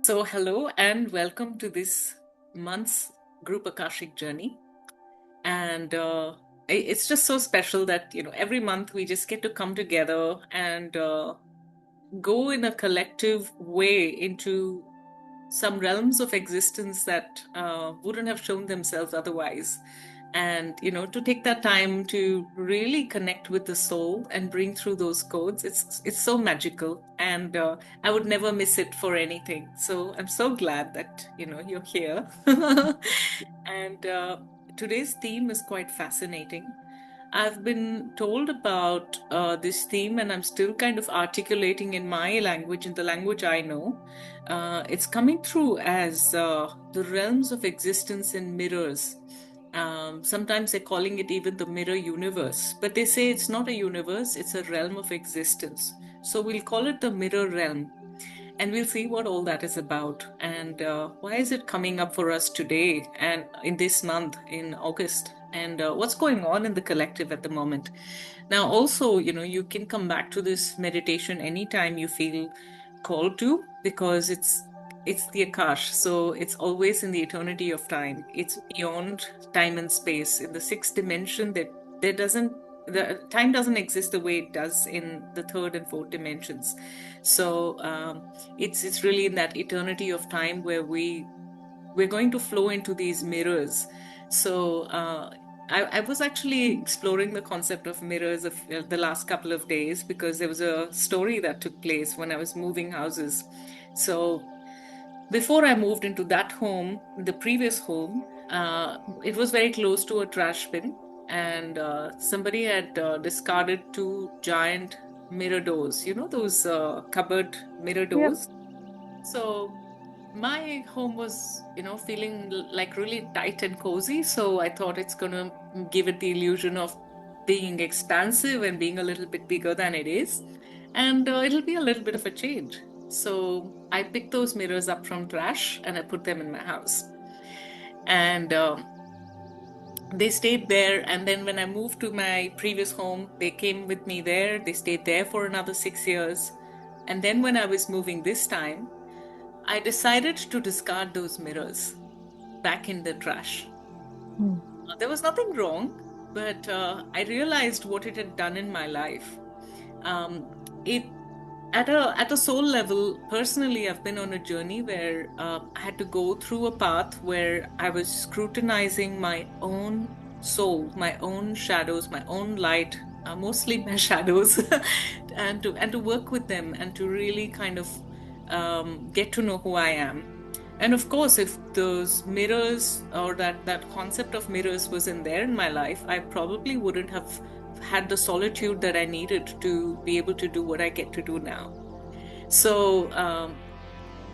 So, hello and welcome to this month's Group Akashic journey. And it's just so special that, every month we just get to come together and go in a collective way into some realms of existence that wouldn't have shown themselves otherwise. And to take that time to really connect with the soul and bring through those codes, it's so magical, and I would never miss it for anything. So I'm so glad that you're here. And today's theme is quite fascinating. I've been told about this theme, and I'm still kind of articulating in my language, in the language I know. It's coming through as the realms of existence in mirrors. Sometimes they're calling it even the mirror universe, but they say it's not a universe, it's a realm of existence. So we'll call it the mirror realm, and we'll see what all that is about, and why is it coming up for us today and in this month in August, and what's going on in the collective at the moment. Now also, you can come back to this meditation anytime you feel called to, because it's the Akash, so it's always in the eternity of time. It's beyond time and space. In the sixth dimension, that there doesn't the time doesn't exist the way it does in the third and fourth dimensions. So it's really in that eternity of time where we're going to flow into these mirrors. So I was actually exploring the concept of mirrors of the last couple of days, because there was a story that took place when I was moving houses. So before I moved into that home, the previous home, it was very close to a trash bin, and somebody had discarded two giant mirror doors, those cupboard mirror Yep. doors. So my home was, feeling like really tight and cozy. So I thought it's going to give it the illusion of being expansive and being a little bit bigger than it is. And it'll be a little bit of a change. So I picked those mirrors up from trash and I put them in my house. And they stayed there. And then when I moved to my previous home, they came with me there. They stayed there for another 6 years. And then when I was moving this time, I decided to discard those mirrors back in the trash. Mm. There was nothing wrong, but I realized what it had done in my life. It at a soul level, personally, I've been on a journey where I had to go through a path where I was scrutinizing my own soul, my own shadows, my own light, mostly my shadows, and to work with them and to really kind of get to know who I am. And of course, if those mirrors or that concept of mirrors wasn't there in my life, I probably wouldn't have had the solitude that I needed to be able to do what I get to do now. So,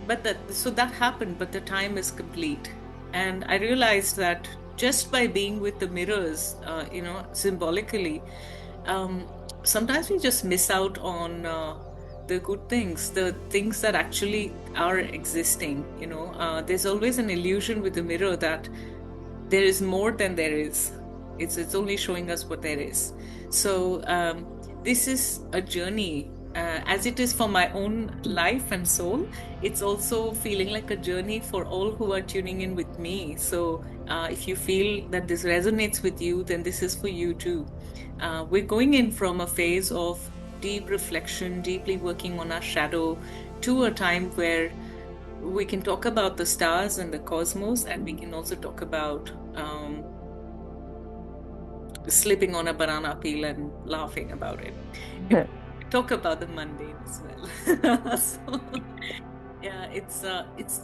that happened, but the time is complete, and I realized that just by being with the mirrors, symbolically, um, sometimes we just miss out on the good things, the things that actually are existing. There's always an illusion with the mirror that there is more than there is. It's only showing us what there is. So this is a journey, as it is for my own life and soul. It's also feeling like a journey for all who are tuning in with me. So if you feel that this resonates with you, then this is for you too. We're going in from a phase of deep reflection, deeply working on our shadow, to a time where we can talk about the stars and the cosmos, and we can also talk about slipping on a banana peel and laughing about it. Talk about the mundane as well. So, yeah, it's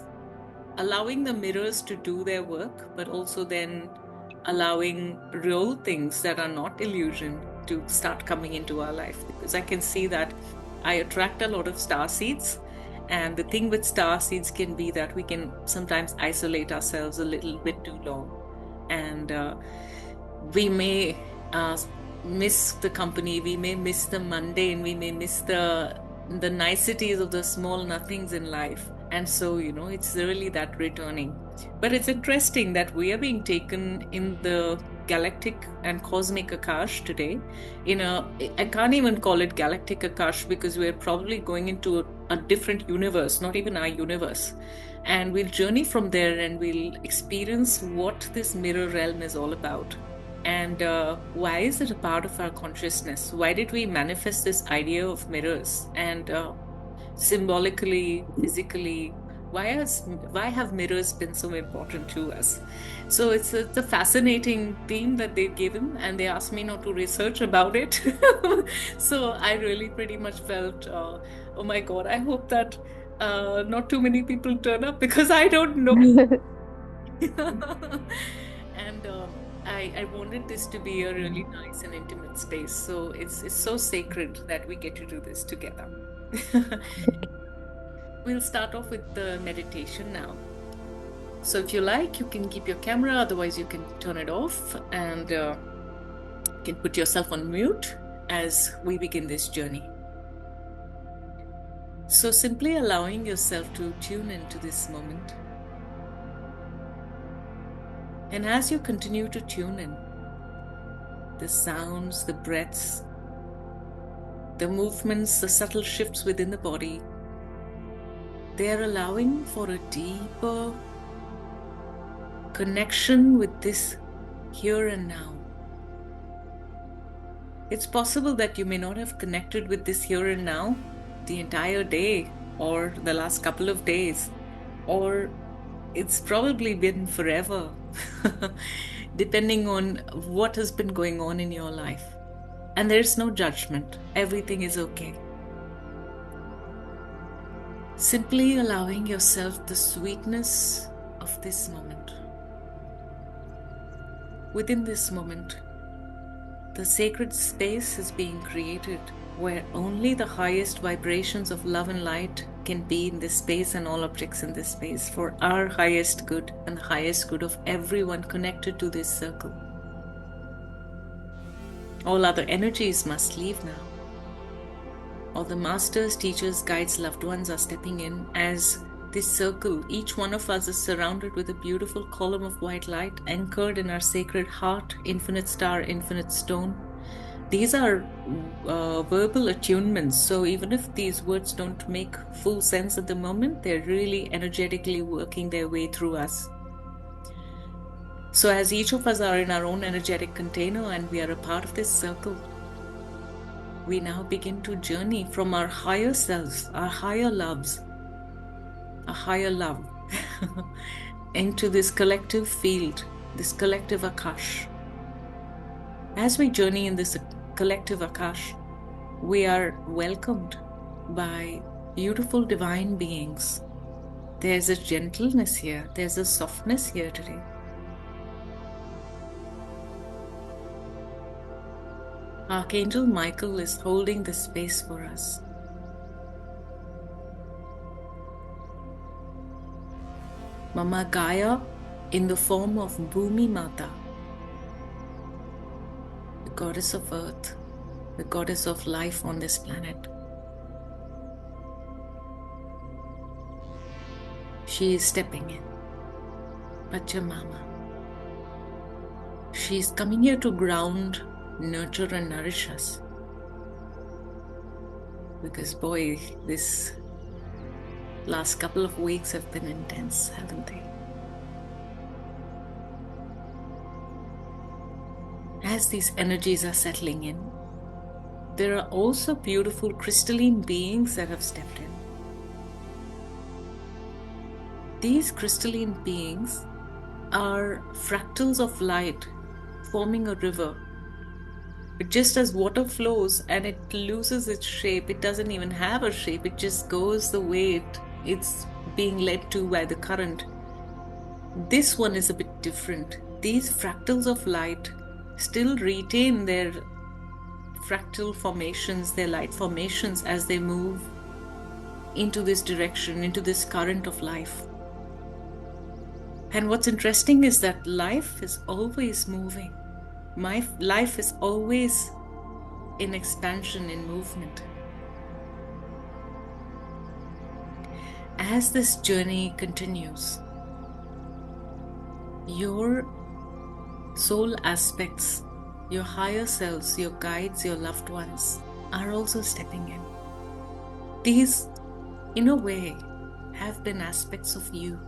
allowing the mirrors to do their work, but also then allowing real things that are not illusion to start coming into our life. Because I can see that I attract a lot of star seeds. And the thing with star seeds can be that we can sometimes isolate ourselves a little bit too long. And we may miss the company, we may miss the mundane, we may miss the niceties of the small nothings in life. And so, it's really that returning. But it's interesting that we are being taken in the galactic and cosmic Akash today. I can't even call it galactic Akash, because we're probably going into a different universe, not even our universe. And we'll journey from there and we'll experience what this mirror realm is all about. And why is it a part of our consciousness? Why did we manifest this idea of mirrors? And symbolically, physically, why have mirrors been so important to us? So it's a fascinating theme that they've given, and they asked me not to research about it. So I really pretty much felt, oh my God, I hope that not too many people turn up, because I don't know. And I wanted this to be a really nice and intimate space. So it's so sacred that we get to do this together. We'll start off with the meditation now. So if you like, you can keep your camera, otherwise you can turn it off, and you can put yourself on mute as we begin this journey. So simply allowing yourself to tune into this moment. And as you continue to tune in, the sounds, the breaths, the movements, the subtle shifts within the body, they are allowing for a deeper connection with this here and now. It's possible that you may not have connected with this here and now the entire day or the last couple of days, or it's probably been forever, depending on what has been going on in your life. And there's no judgment. Everything is okay. Simply allowing yourself the sweetness of this moment. Within this moment, the sacred space is being created where only the highest vibrations of love and light can be in this space and all objects in this space for our highest good and the highest good of everyone connected to this circle. All other energies must leave now. All the masters, teachers, guides, loved ones are stepping in as this circle, each one of us is surrounded with a beautiful column of white light anchored in our sacred heart, infinite star, infinite stone. These are verbal attunements, so even if these words don't make full sense at the moment, they're really energetically working their way through us. So as each of us are in our own energetic container and we are a part of this circle, we now begin to journey from our higher selves, our higher loves, a higher love, into this collective field, this collective Akash. As we journey in this collective Akash, we are welcomed by beautiful divine beings. There's a gentleness here, there's a softness here today. Archangel Michael is holding the space for us. Mama Gaia in the form of Bhumi Mata, the goddess of earth, the goddess of life on this planet. She is stepping in. Pachamama. She is coming here to ground, nurture and nourish us. Because boy, this last couple of weeks have been intense, haven't they? As these energies are settling in, there are also beautiful crystalline beings that have stepped in. These crystalline beings are fractals of light forming a river. Just as water flows and it loses its shape, it doesn't even have a shape, it just goes the way it's being led to by the current. This one is a bit different. These fractals of light still retain their fractal formations, their light formations as they move into this direction, into this current of life. And what's interesting is that life is always moving. My life is always in expansion, in movement. As this journey continues, your soul aspects, your higher selves, your guides, your loved ones are also stepping in. These in a way, have been aspects of you.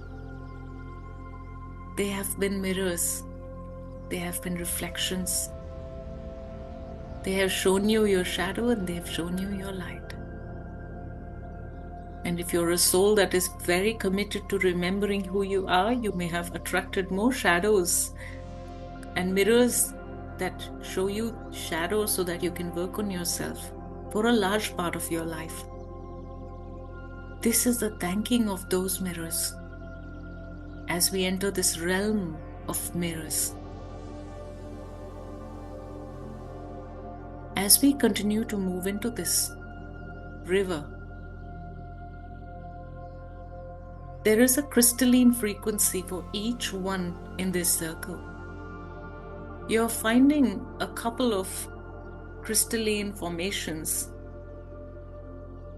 They have been mirrors. They have been reflections. They have shown you your shadow and they have shown you your light. And if you're a soul that is very committed to remembering who you are, you may have attracted more shadows and mirrors that show you shadows so that you can work on yourself for a large part of your life. This is the thanking of those mirrors as we enter this realm of mirrors. As we continue to move into this river, there is a crystalline frequency for each one in this circle. You're finding a couple of crystalline formations.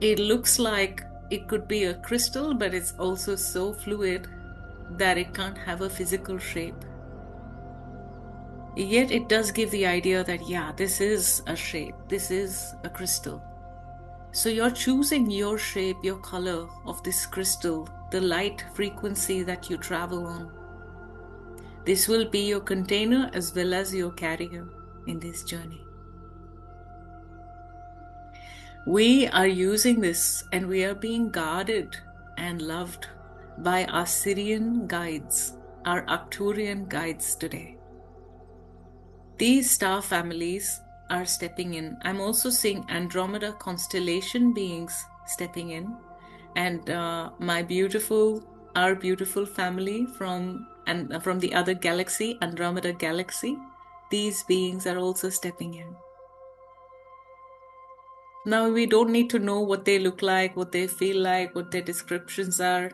It looks like it could be a crystal, but it's also so fluid that it can't have a physical shape. Yet it does give the idea that, yeah, this is a shape, this is a crystal. So you're choosing your shape, your color of this crystal, the light frequency that you travel on. This will be your container as well as your carrier in this journey. We are using this and we are being guarded and loved by our Sirian guides, our Arcturian guides today. These star families are stepping in. I'm also seeing Andromeda constellation beings stepping in, and our beautiful family from the other galaxy, Andromeda galaxy. These beings are also stepping in. Now, we don't need to know what they look like, what they feel like, what their descriptions are.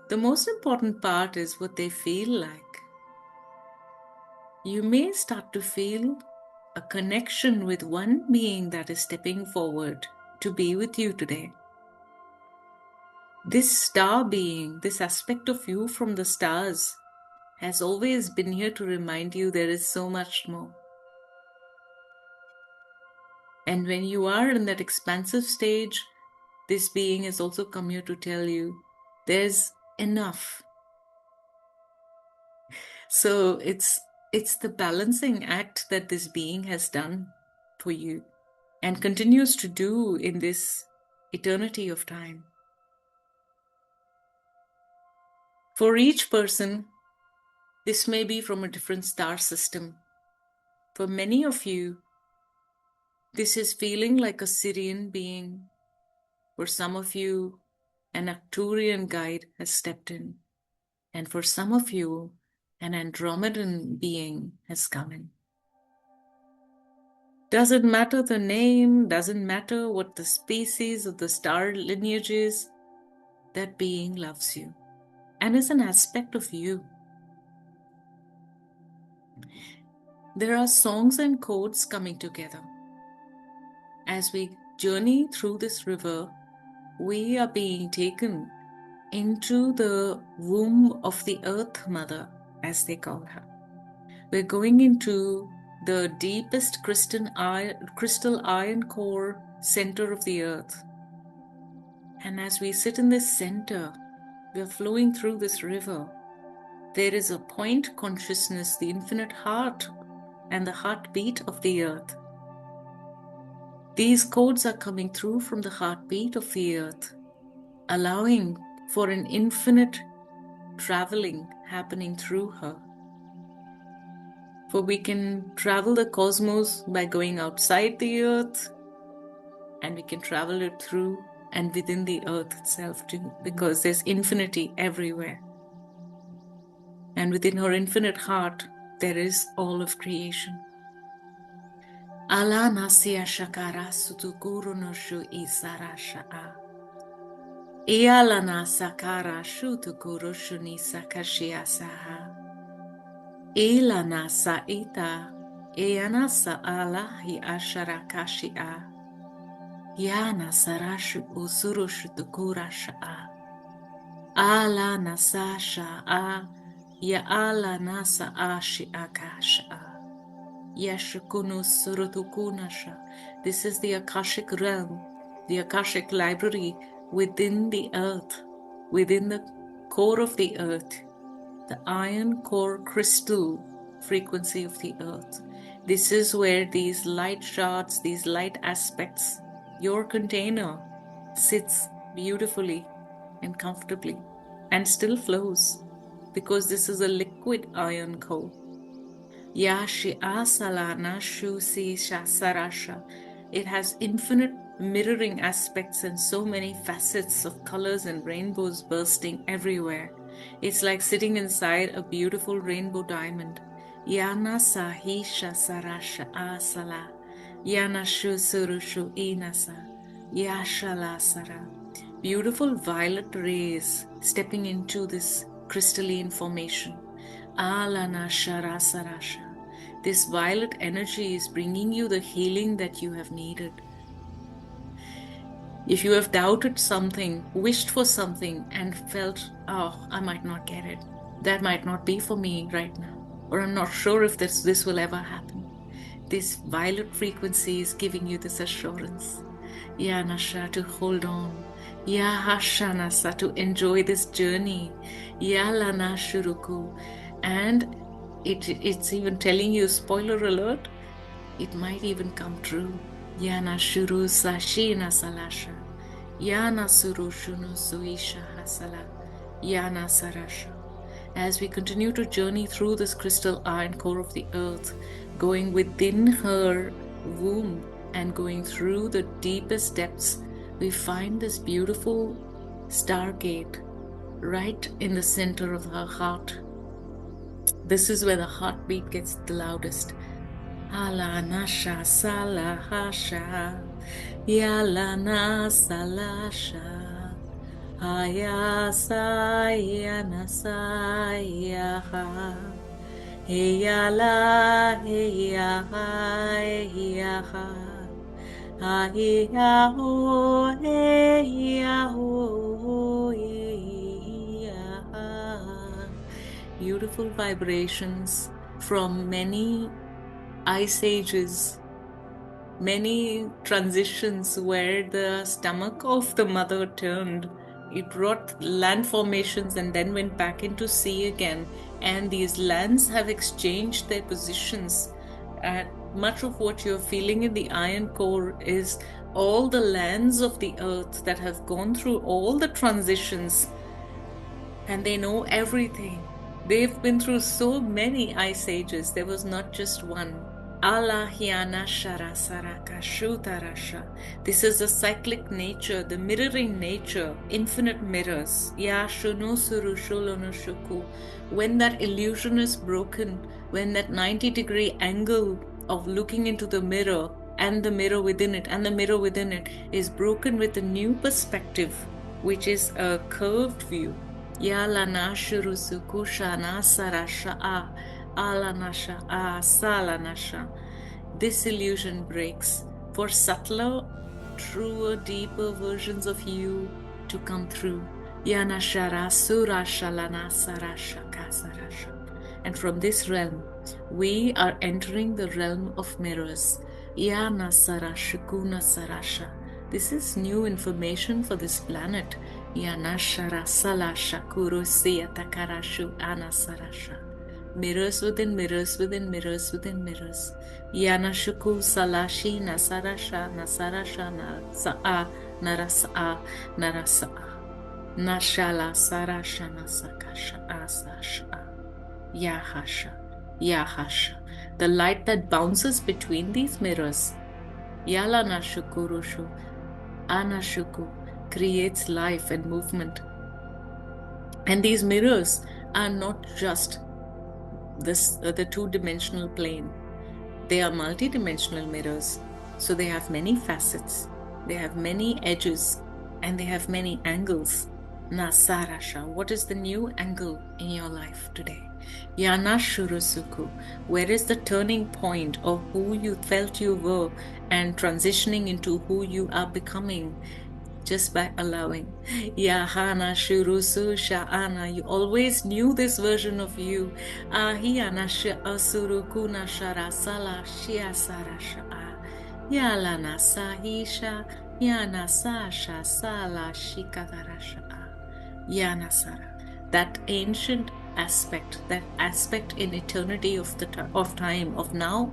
The most important part is what they feel like. You may start to feel a connection with one being that is stepping forward to be with you today. This star being, this aspect of you from the stars, has always been here to remind you there is so much more. And when you are in that expansive stage, this being has also come here to tell you there's enough. So it's the balancing act that this being has done for you and continues to do in this eternity of time. For each person, this may be from a different star system. For many of you, this is feeling like a Sirian being. For some of you, an Arcturian guide has stepped in. And for some of you, an Andromedan being has come in. Doesn't matter the name, doesn't matter what the species of the star lineage is, that being loves you and is an aspect of you. There are songs and codes coming together. As we journey through this river, we are being taken into the womb of the Earth Mother, as they call her. We're going into the deepest crystal iron core center of the earth. And as we sit in this center, we are flowing through this river. There is a point consciousness, the infinite heart and the heartbeat of the earth. These codes are coming through from the heartbeat of the earth, allowing for an infinite traveling happening through her. For we can travel the cosmos by going outside the earth, and we can travel it through and within the earth itself too, because there's infinity everywhere. And within her infinite heart, there is all of creation. Ala nasya shakara sutukuru noshu isara sha'a. Ialana sakara shutukuru shuni sakashia saha. Ilana sa'ita. Iana sa'ala hi asharakashia. Yana sarashu usurushu tukura sha'a. Ala nasasha a. Ya ala nasa ashi akasha. Yashukunu surutukunasha. This is the Akashic realm, the Akashic library within the earth, within the core of the earth, the iron core crystal frequency of the earth. This is where these light shards, these light aspects, your container sits beautifully and comfortably and still flows, because this is a liquid iron core. Yashi asalana shusi shasarasha. It has infinite mirroring aspects and so many facets of colors and rainbows bursting everywhere. It's like sitting inside a beautiful rainbow diamond. Yana sahisha sarasha asala. Yana shu surushu inasa. Yashala sara. Beautiful violet rays stepping into this crystalline formation. Alana Sharasarasha. This violet energy is bringing you the healing that you have needed. If you have doubted something, wished for something, and felt, oh, I might not get it, that might not be for me right now, or I'm not sure if this will ever happen, this violet frequency is giving you this assurance. Yanasha, to hold on. Yahashanasa, to enjoy this journey. Yalana Shuruku. And it's even telling you, spoiler alert, it might even come true. Yana Shuru Sashina Salasha. Yana Suru Shunu Suisha Hasala. Yana Sarasha. As we continue to journey through this crystal iron core of the earth, going within her womb and going through the deepest depths, we find this beautiful stargate right in the center of her heart. This is where the heartbeat gets the loudest. Alanasha salahasha, yalana salasha, ayasayanasaya, heyala heyaha heyaha, ayaho heyaho heyaha. Beautiful vibrations from many ice ages, many transitions where the stomach of the mother turned. It brought land formations and then went back into sea again. And these lands have exchanged their positions. Much of what you're feeling in the iron core is all the lands of the earth that have gone through all the transitions, and they know everything. They've been through so many ice ages. There was not just one. Alahyana Sharasaraka Shutarasha. This is the cyclic nature, the mirroring nature, infinite mirrors. Yashunu Surushulonoshuku. When that illusion is broken, when that 90-degree angle of looking into the mirror and the mirror within it and the mirror within it is broken with a new perspective, which is a curved view. Yalana Shurusukushana Sarasha Alanasha Salanasha. This illusion breaks for subtler, truer, deeper versions of you to come through. Yanashara Surashalana Sarasha Kasarasha. And from this realm, we are entering the realm of mirrors. Yana Sarashukuna Sarasha. This is new information for this planet. Yanashara Salasha Kurusiya Takarashu Anasarasha. Mirrors within mirrors within mirrors within mirrors. Yanashuku Salashi Nasarasha Nasarasha Nasaa Narasa Narasa Nashala Sarasha Nasakasha Asasha Yahasha Yahasha. The light that bounces between these mirrors. Yalanashukurushu Anashuku creates life and movement. And these mirrors are not just the two-dimensional plane. They are multidimensional mirrors. So they have many facets, they have many edges, and they have many angles. Nasarasha, what is the new angle in your life today? Yanashurusuku, where is the turning point of who you felt you were and transitioning into who you are becoming? Just by allowing. Yahana Shurusu Sha'ana. You always knew this version of you. Ahiyana Sha'asurukuna Sharasala Shiasara Sha'a. Yalana Sahisha, Yana Sasha Sala Shikadarasha, Yanasara. That ancient aspect, that aspect in eternity of of time, of now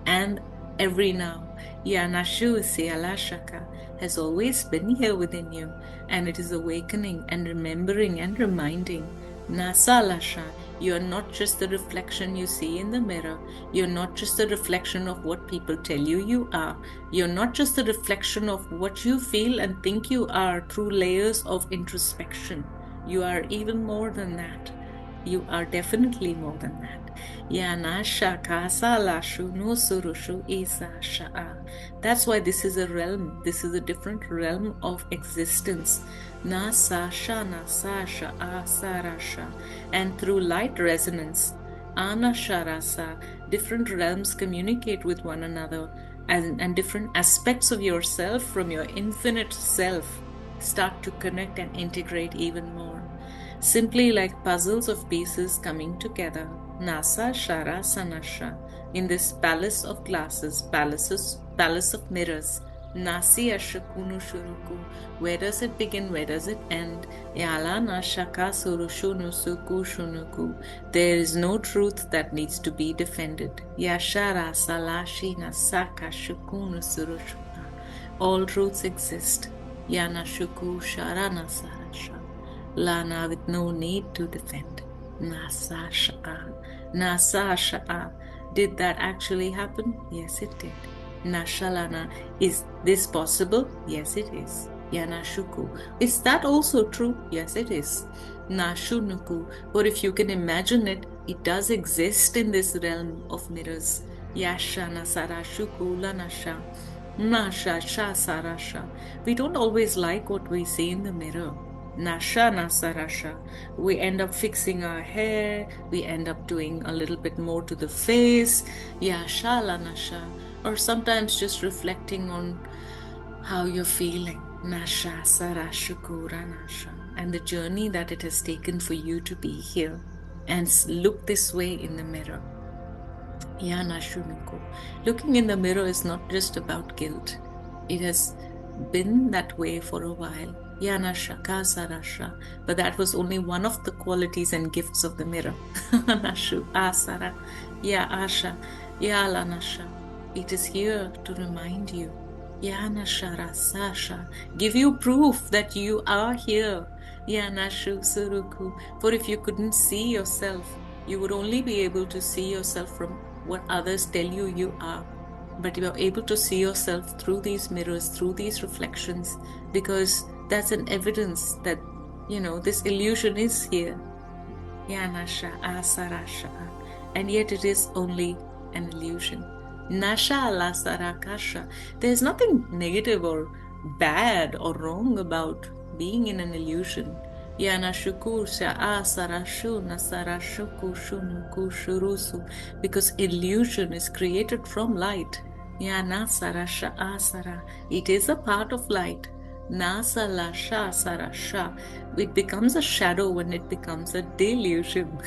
and every now. Yanashu Sialashaka has always been here within you, and it is awakening and remembering and reminding. Nasalasha, you are not just the reflection you see in the mirror. You're not just the reflection of what people tell you you are. You're not just the reflection of what you feel and think you are through layers of introspection. You are even more than that. You are definitely more than that. Yanasha kasala no surushu isa sha'a. That's why this is a realm. This is a different realm of existence. Nasa sha nasa sha'a sarasha. And through light resonance, anasharasa, different realms communicate with one another, and different aspects of yourself from your infinite self start to connect and integrate even more. Simply like puzzles of pieces coming together. Nasa Shara Sanasha. In this palace of glasses, palace of mirrors. Nasi Ashakunu Shuruku. Where does it begin? Where does it end? Yalana Shaka Surushunu Suku Shunuku. There is no truth that needs to be defended. Yashara Salashi Nasaka Shukunu Surushuka. All truths exist. Yana Shuku Sharana Sarasha. Lana with no need to defend. Nasa Sha'a. Nasa Sha'a. Did that actually happen? Yes, it did. Nashalana. Is this possible? Yes, it is. Yanashuku. Is that also true? Yes, it is. Nashunuku. Or if you can imagine it, it does exist in this realm of mirrors. Yashana Sarashuku Lanasha. Nasha Sha Sarasha. We don't always like what we see in the mirror. Nasha Nasarasha. We end up fixing our hair, we end up doing a little bit more to the face, Yashala Nasha, or sometimes just reflecting on how you're feeling. Nasha Sarashukura Nasha. And the journey that it has taken for you to be here and look this way in the mirror. Yana Shuniko. Looking in the mirror is not just about guilt. It has been that way for a while. Yana Shaka Sarasha. But that was only one of the qualities and gifts of the mirror. Nashu Asara. Ya Asha. Ya Lanasha. It is here to remind you. Yana Shara Sasha. Give you proof that you are here. Yana Shu Suruku. For if you couldn't see yourself, you would only be able to see yourself from what others tell you you are. But you are able to see yourself through these mirrors, through these reflections, because that's an evidence that, this illusion is here. Yanasha Asarasha. And yet it is only an illusion. Nasha Lasarakasha. There's nothing negative or bad or wrong about being in an illusion. Yanashukusha Asarashu Nasarashuku Shunuku Shurusu. Because illusion is created from light. Yanasarasha Asara. It is a part of light. Nasa Lasha Sarasha. It becomes a shadow when it becomes a delusion.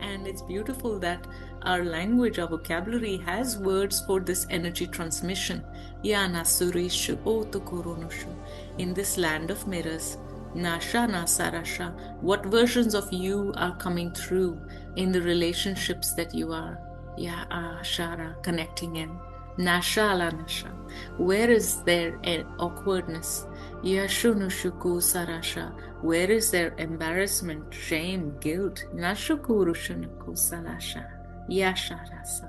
And it's beautiful that our language, our vocabulary has words for this energy transmission. Yana Surishu Otukurunushu. In this land of mirrors. Nasha Nasarasha. What versions of you are coming through in the relationships that you are? Ya Shara connecting in. Nashala Nasha. Where is there awkwardness? Yashunushuku Sarasha. Where is there embarrassment, shame, guilt? Nashukuru Salasha. Yasharasa.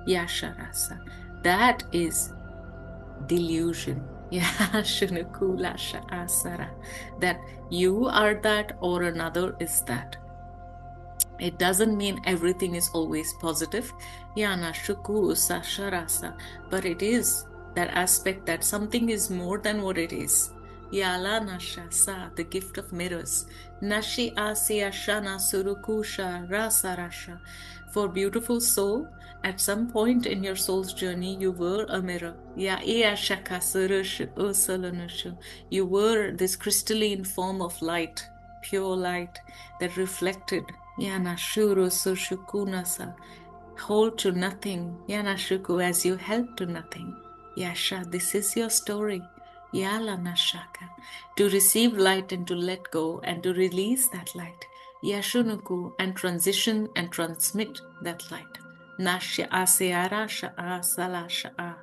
Yasharasa. That is delusion. Yashunukulasha Asara. That you are that or another is that. It doesn't mean everything is always positive. Yana Shuku Sasharasa. But it is that aspect that something is more than what it is. Yala Nasha Sa, the gift of mirrors. Nashi Asya Shana Surukusha Rasarasha. For beautiful soul, at some point in your soul's journey, you were a mirror. Ya Iya Shaka Surushu Usalanushu. You were this crystalline form of light, pure light that reflected. Yana Shuru Sushukunasa. Hold to nothing, Yanashuku, as you held to nothing. Yasha, this is your story. Yala Nashaka. To receive light and to let go and to release that light. Yashunuku, and transition and transmit that light. Nashya Aseara Sha'a Salasha A.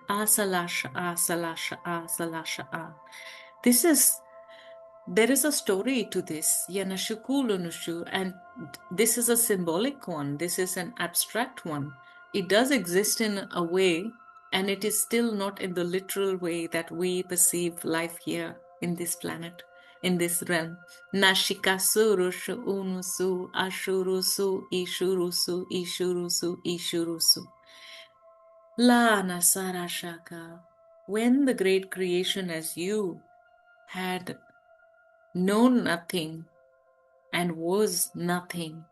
Asalasha A Salasha A Salasha A. There is a story to this, Yanashukulunushu, and this is a symbolic one. This is an abstract one. It does exist in a way, and it is still not in the literal way that we perceive life here in this planet, in this realm. Nashikasurushu unusu ashurusu ishurusu ishurusu ishurusu. La Nasarashaka. When the great creation as you had known nothing and was nothing,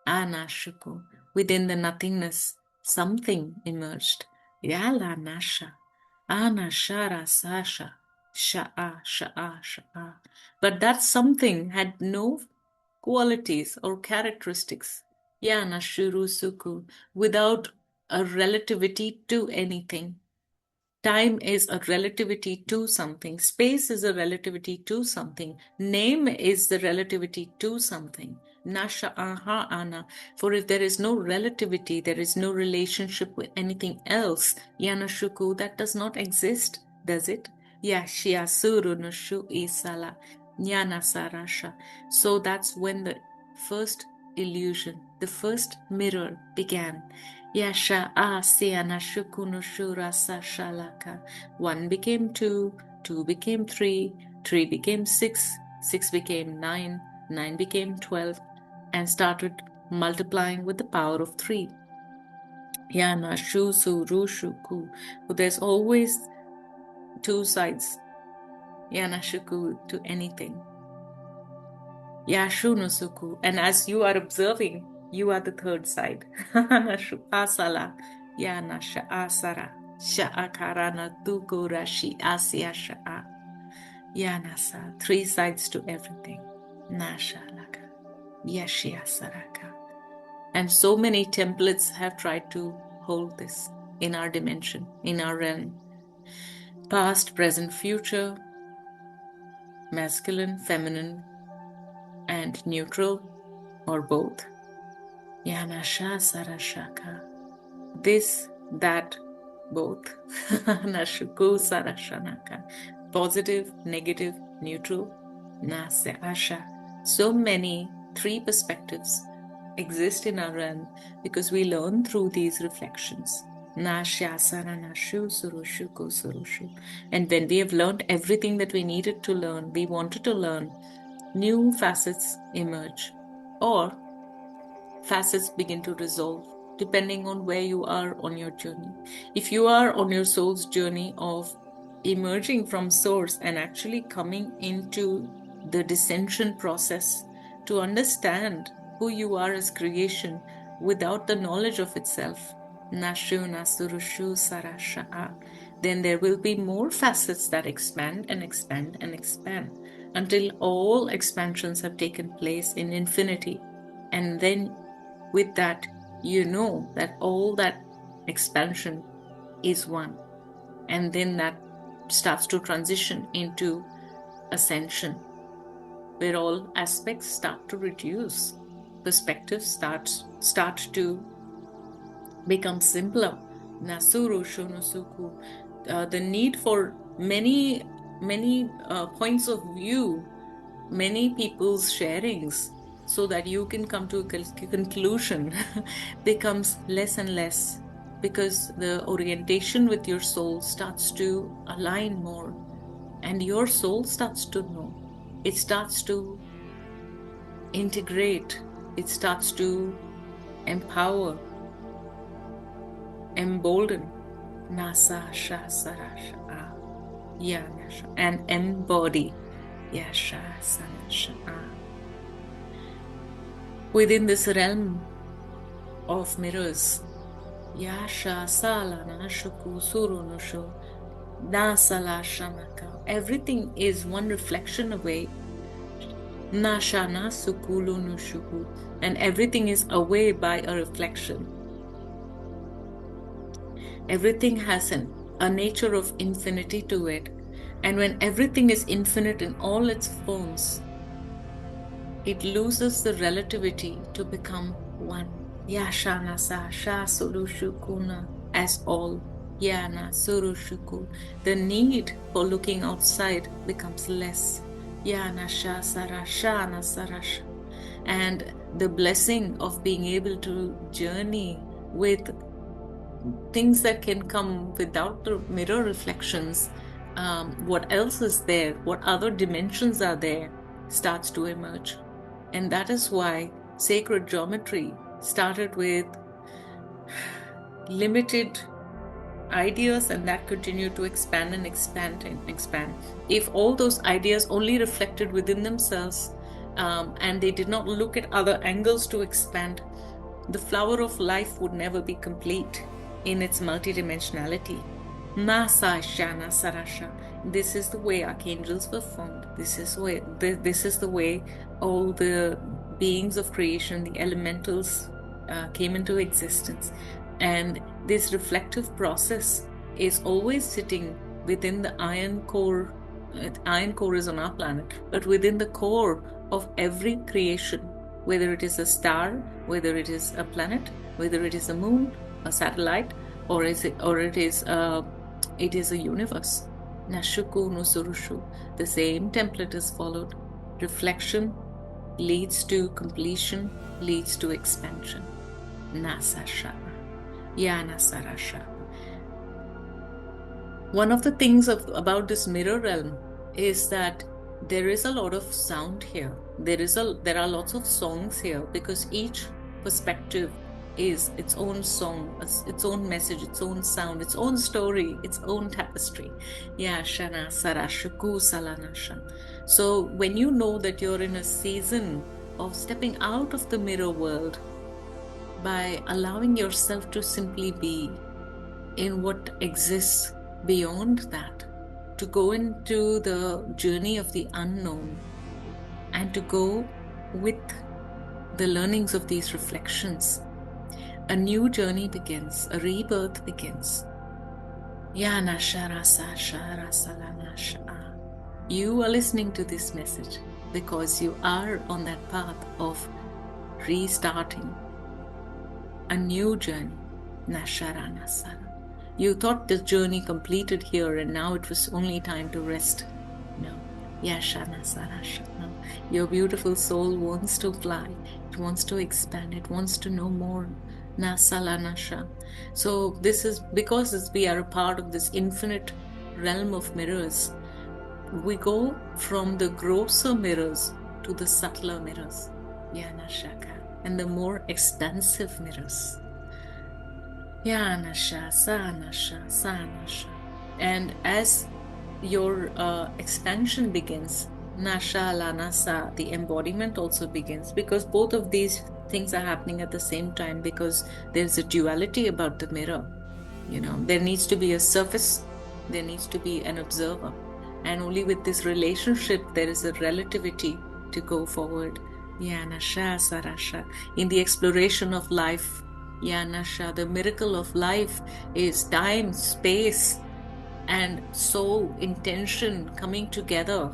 Anashuku, within the nothingness, something emerged. Yala Nasha, Anashara Sasha, Sha'a, Sha'a, Sha'a. But that something had no qualities or characteristics. Yana Shurusuku, without a relativity to anything. Time is a relativity to something. Space is a relativity to something. Name is the relativity to something. Nasha aha ana. For if there is no relativity, there is no relationship with anything else. Yanashuku, that does not exist, does it? Yashia suru nushu isala. Jnana sarasha. So that's when the first illusion, the first mirror began. Yasha Asiana Shukunushura Sashalaka. 1 became 2, 2 became 3, 3 became 6, 6 became 9, 9 became 12, and started multiplying with the power of 3. Yana Shusu Rushuku. There's always 2 sides. Yana Shuku to anything. Yashunusuku. And as you are observing, you are the third side. Asala, Yanasha Asara, Sha'akarana Tukurashi Asya Sha'a. Yanasa, 3 sides to everything. Nasha Laka, Yashia Saraka. And so many templates have tried to hold this in our dimension, in our realm. Past, present, future, masculine, feminine, and neutral, or both. Yanasha Sarashaka. This, that, both. Nashuku Sarashanaka. Positive, negative, neutral. Nasya Asha. So many 3 perspectives exist in our realm because we learn through these reflections. Nashya Saranashu Surushuku Surushu. And when we have learned everything that we needed to learn, we wanted to learn, new facets emerge, or facets begin to resolve depending on where you are on your journey. If you are on your soul's journey of emerging from source and actually coming into the descension process to understand who you are as creation without the knowledge of itself, Nashu Nasurushu Sarasha'a, then there will be more facets that expand and expand and expand until all expansions have taken place in infinity. And then with that, you know that all that expansion is one. And then that starts to transition into ascension, where all aspects start to reduce. Perspectives start to become simpler. Nasuru Shunusuku. The need for many points of view, many people's sharings, so that you can come to a conclusion becomes less and less, because the orientation with your soul starts to align more, and your soul starts to know. It starts to integrate. It starts to empower, embolden, Nasa Shasarasha, Yanasha, and embody Yasha Sanasha. Within this realm of mirrors, Yasha Sala Nashuku Surunushu Nasala Shanaka. Everything is one reflection away. Nashana Sukulu Nushuku. And everything is away by a reflection. Everything has a nature of infinity to it. And when everything is infinite in all its forms, it loses the relativity to become one. Yashana sa sha surushukuna as all. Yana surushuku. The need for looking outside becomes less. Yana sha sarashana sarasha. And the blessing of being able to journey with things that can come without the mirror reflections, what else is there, what other dimensions are there, starts to emerge. And that is why sacred geometry started with limited ideas, and that continued to expand and expand and expand. If all those ideas only reflected within themselves, and they did not look at other angles to expand, the flower of life would never be complete in its multidimensionality. Nasa Shana Sarasha. This is the way archangels were formed. This is the way all the beings of creation, the elementals, came into existence. And this reflective process is always sitting within the iron core. Iron core is on our planet, but within the core of every creation, whether it is a star, whether it is a planet, whether it is a moon, a satellite, or it is a universe. Nashuku no surushu. The same template is followed. Reflection leads to completion, leads to expansion. Nasasha. Yana Sarasha. One of the things about this mirror realm is that there is a lot of sound here. There are lots of songs here, because each perspective is its own song, its own message, its own sound, its own story, its own tapestry. Yeah, Shana Sarashuku Salanasha. So when you know that you're in a season of stepping out of the mirror world by allowing yourself to simply be in what exists beyond that, to go into the journey of the unknown and to go with the learnings of these reflections, a new journey begins, a rebirth begins. You are listening to this message because you are on that path of restarting a new journey. You thought the journey completed here and now it was only time to rest. No. No. Your beautiful soul wants to fly. It wants to expand. It wants to know more. Nasalanasha. So this is because we are a part of this infinite realm of mirrors. We go from the grosser mirrors to the subtler mirrors. Yanashaka. And the more expansive mirrors. Yanasha, Sanasha, Sanasha. And as your expansion begins, Nasha, Lanasa, the embodiment also begins, because both of these things are happening at the same time, because there's a duality about the mirror. There needs to be a surface, there needs to be an observer. And only with this relationship, there is a relativity to go forward. Yanasha, Sarasha. In the exploration of life, Yanasha, the miracle of life is time, space, and soul intention coming together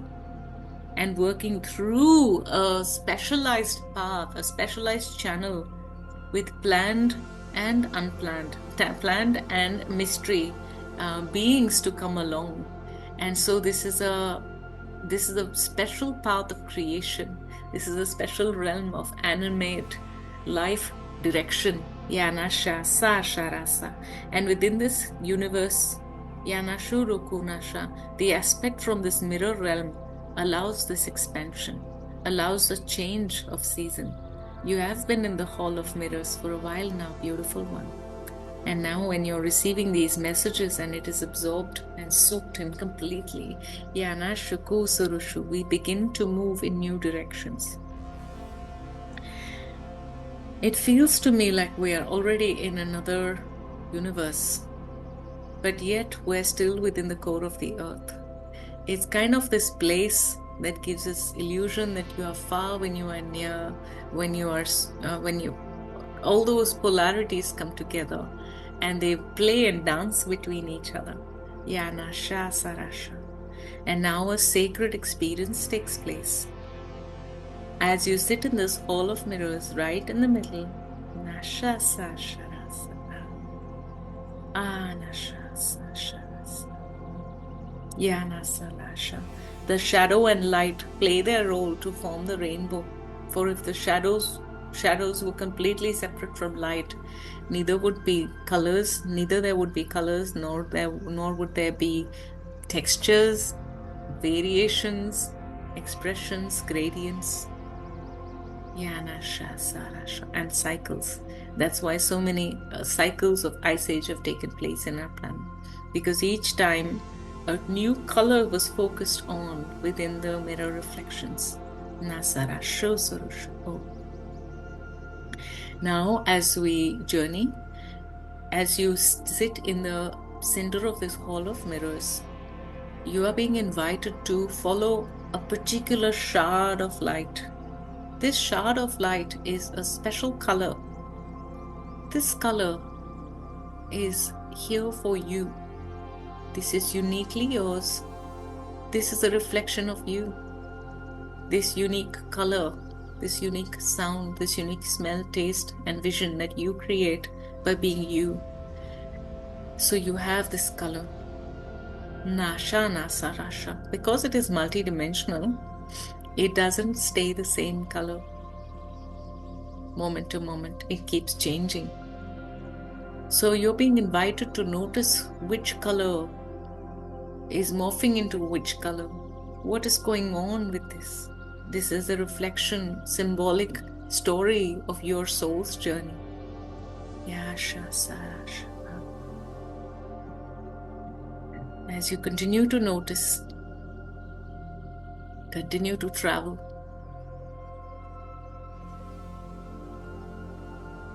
and working through a specialized path, a specialized channel with planned and unplanned, planned and mystery beings to come along. And so this is a special path of creation. This is a special realm of animate life direction. Yanasha Sa Sharasa. And within this universe, Yanashurukunasha, the aspect from this mirror realm allows this expansion, allows a change of season. You have been in the Hall of Mirrors for a while now, beautiful one. And now when you're receiving these messages and it is absorbed and soaked in completely, Yanashuku Surushu, we begin to move in new directions. It feels to me like we are already in another universe, but yet we're still within the core of the earth. It's kind of this place that gives us illusion that you are far when you are near, when all those polarities come together. and they play and dance between each other. Yanasha Sarasha. And now a sacred experience takes place. As you sit in this hall of mirrors right in the middle, Nasha Sasharasa. Anasha Sasharasa. Yanasalasha. The shadow and light play their role to form the rainbow. For if the shadows were completely separate from light, neither would be colors, neither there would be colors, nor would there be textures, variations, expressions, gradients. Yanasha, Sarasha, and cycles. That's why so many cycles of ice age have taken place in our planet. Because each time a new color was focused on within the mirror reflections. Nasarasho Sarusha. Oh. Now, as we journey, as you sit in the center of this hall of mirrors, you are being invited to follow a particular shard of light. This shard of light is a special color. This color is here for you. This is uniquely yours. This is a reflection of you. This unique color, this unique sound, this unique smell, taste, and vision that you create by being you. So you have this color. Nasha Nasa Rasha. Because it is multidimensional, it doesn't stay the same color. Moment to moment, it keeps changing. So you're being invited to notice which color is morphing into which color. What is going on with this? This is a reflection, symbolic story of your soul's journey. Yasha Sarasha. As you continue to notice, continue to travel,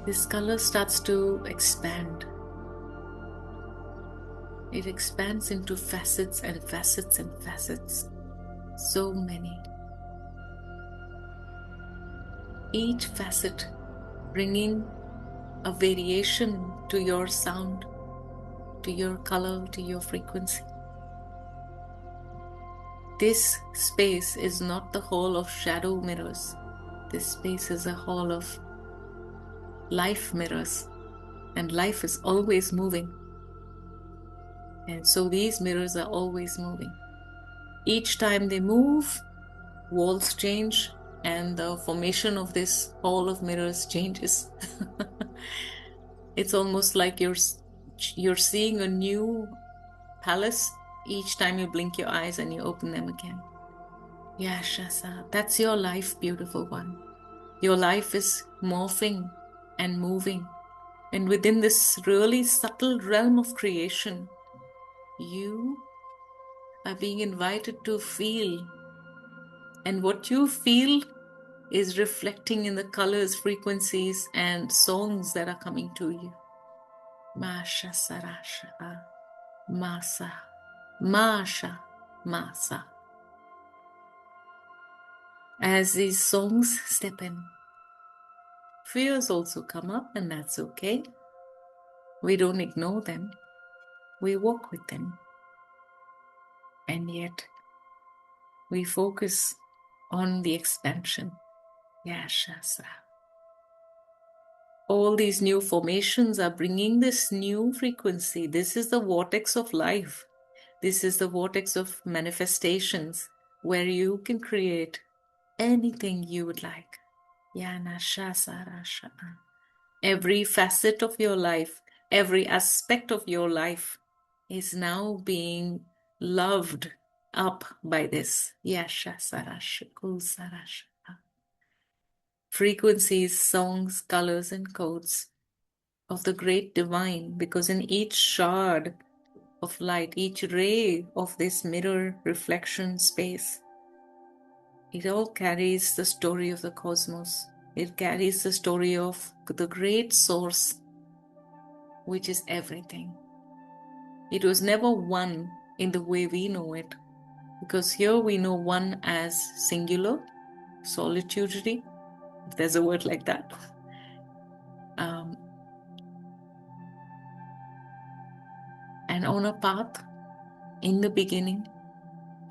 this color starts to expand. It expands into facets and facets and facets. So many. Each facet bringing a variation to your sound, to your color, to your frequency. This space is not the hall of shadow mirrors. This space is a hall of life mirrors, and life is always moving. And so these mirrors are always moving. Each time they move, walls change, and the formation of this hall of mirrors changes. It's almost like you're seeing a new palace each time you blink your eyes and you open them again. Yeah, Shasa, that's your life, beautiful one. Your life is morphing and moving. And within this really subtle realm of creation, you are being invited to feel. And what you feel is reflecting in the colors, frequencies, and songs that are coming to you. Masha Sarasha, Masa, Masha, Masa. As these songs step in, fears also come up, and that's okay. We don't ignore them. We walk with them. And yet, we focus on the expansion. Yashasa. All these new formations are bringing this new frequency. This is the vortex of life. This is the vortex of manifestations where you can create anything you would like. Yanashasarasha. Every facet of your life, every aspect of your life is now being loved up by this. Yashasarasha, Kusarasha. Frequencies, songs, colors, and codes of the great divine, because in each shard of light, each ray of this mirror reflection space, it all carries the story of the cosmos. It carries the story of the great source, which is everything. It was never one in the way we know it, because here we know one as singular, solitudinary, if there's a word like that. and on a path in the beginning,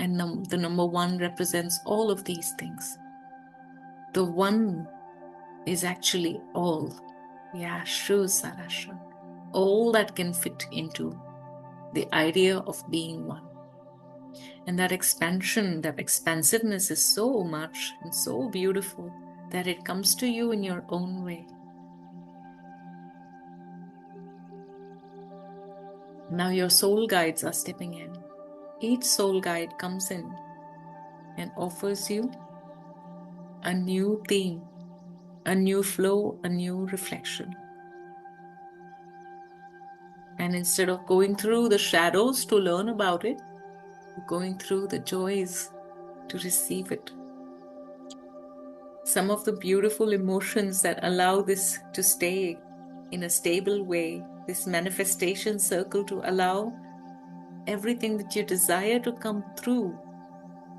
and the number one represents all of these things. The one is actually all. Yashu Sarasha. All that can fit into the idea of being one. And that expansion, that expansiveness is so much and so beautiful that it comes to you in your own way. Now your soul guides are stepping in. Each soul guide comes in and offers you a new theme, a new flow, a new reflection. And instead of going through the shadows to learn about it, you're going through the joys to receive it. Some of the beautiful emotions that allow this to stay in a stable way, this manifestation circle to allow everything that you desire to come through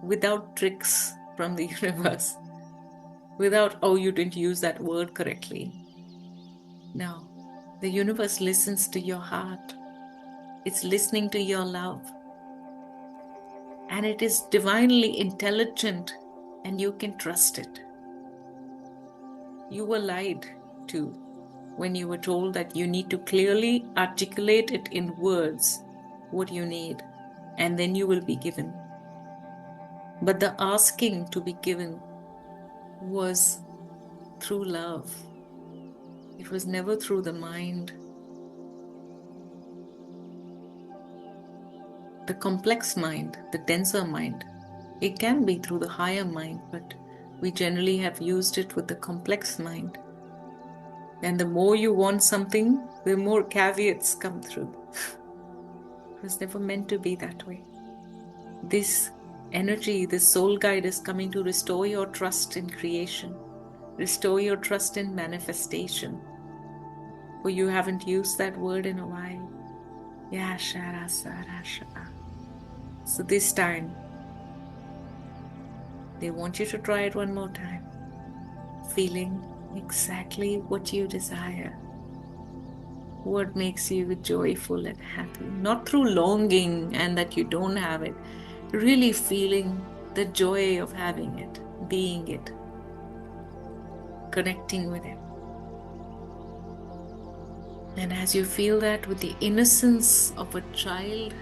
without tricks from the universe, without, oh, you didn't use that word correctly. No, the universe listens to your heart. It's listening to your love. And it is divinely intelligent, and you can trust it. You were lied to when you were told that you need to clearly articulate it in words what you need, and then you will be given. But the asking to be given was through love. It was never through the mind. The complex mind, the denser mind, it can be through the higher mind, but we generally have used it with the complex mind. And the more you want something, the more caveats come through. It was never meant to be that way. This energy, this soul guide is coming to restore your trust in creation, restore your trust in manifestation. For you haven't used that word in a while. So this time, they want you to try it one more time, feeling exactly what you desire, what makes you joyful and happy, not through longing and that you don't have it, really feeling the joy of having it, being it, connecting with it. And as you feel that with the innocence of a child,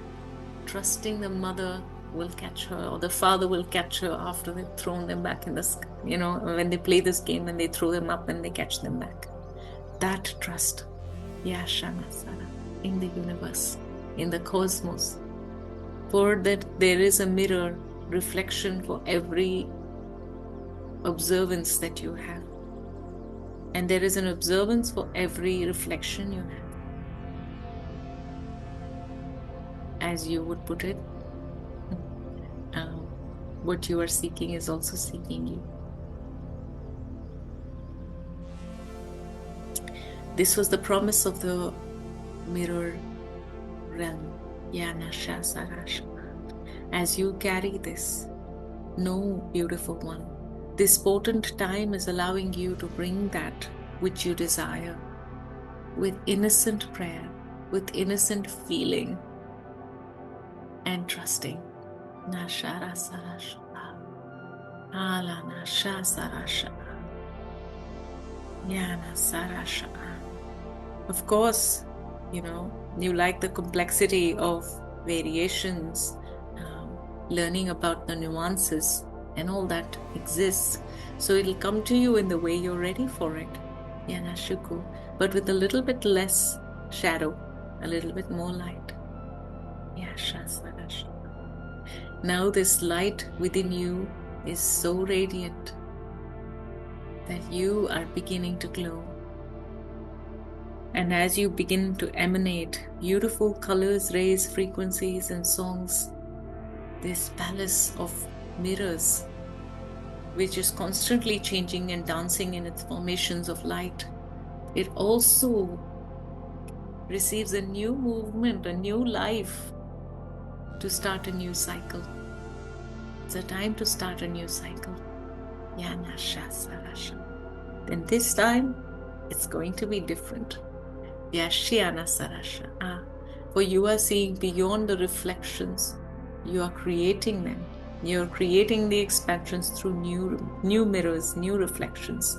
trusting the mother will catch her, or the father will catch her after they've thrown them back in the sky. You know, when they play this game and they throw them up and they catch them back. That trust, Yashana Sara, in the universe, in the cosmos. For that there is a mirror reflection for every observance that you have. And there is an observance for every reflection you have. As you would put it, what you are seeking is also seeking you. This was the promise of the mirror realm. Yanasha Sarasha. As you carry this, know, beautiful one, this potent time is allowing you to bring that which you desire with innocent prayer, with innocent feeling and trusting. Nashara Sarasha. Ala Nasha Sarasha. Yana Sarasha. Of course, you like the complexity of variations, learning about the nuances and all that exists. So it'll come to you in the way you're ready for it. Yanashuku. But with a little bit less shadow, a little bit more light. Yashasarasha. Now this light within you is so radiant that you are beginning to glow. And as you begin to emanate beautiful colors, rays, frequencies, and songs, this palace of mirrors, which is constantly changing and dancing in its formations of light, it also receives a new movement, a new life to start a new cycle. It's a time to start a new cycle. Yanasha Sarasha. Then this time, it's going to be different. Yashiana Sarasha. For you are seeing beyond the reflections. You are creating them. You are creating the expansions through new mirrors, new reflections.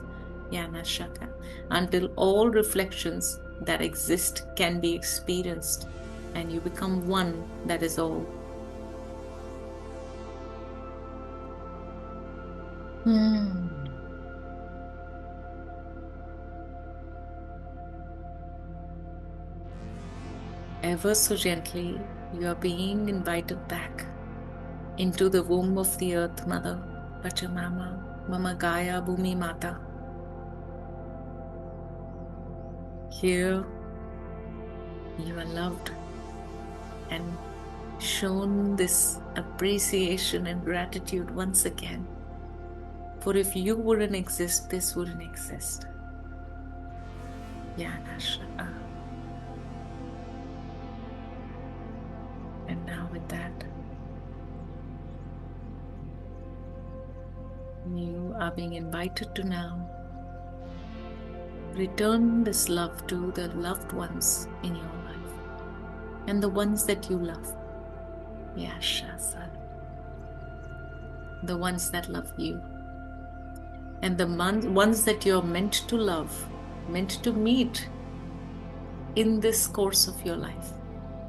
Yana Shaka. Until all reflections that exist can be experienced, and you become one that is all. Ever so gently, you are being invited back into the womb of the earth mother, Pachamama, Mama Gaya Bhumi Mata. Here, you are loved and shown this appreciation and gratitude once again. For if you wouldn't exist, this wouldn't exist. Yanasha. And now with that, you are being invited to now return this love to the loved ones in your life and the ones that you love. Yashasa. The ones that love you. And the ones that you're meant to love, meant to meet in this course of your life.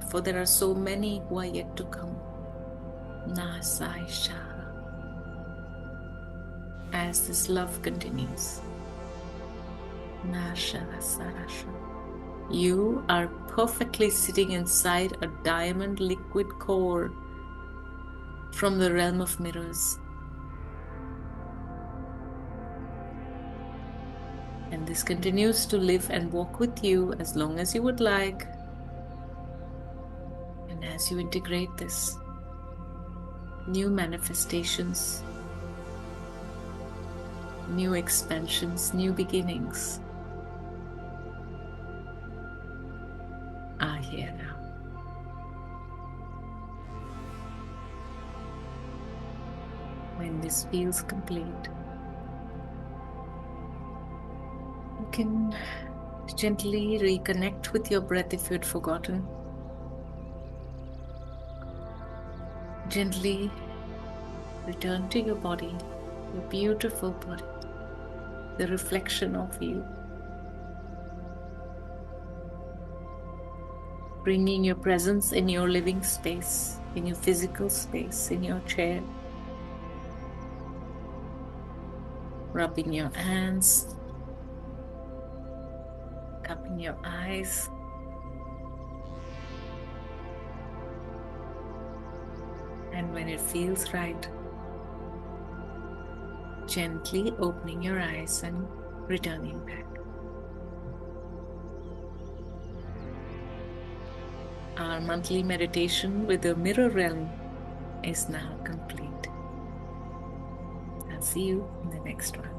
For there are so many who are yet to come. Nasai Shara. As this love continues. Nashara Sarasha. You are perfectly sitting inside a diamond liquid core from the realm of mirrors. And this continues to live and walk with you as long as you would like. And as you integrate this, new manifestations, new expansions, new beginnings are here now. When this feels complete, you can gently reconnect with your breath if you had forgotten. Gently return to your body, your beautiful body, the reflection of you. Bringing your presence in your living space, in your physical space, in your chair. Rubbing your hands, cupping your eyes. And when it feels right, gently opening your eyes and returning back. Our monthly meditation with the mirror realm is now complete. I'll see you in the next one.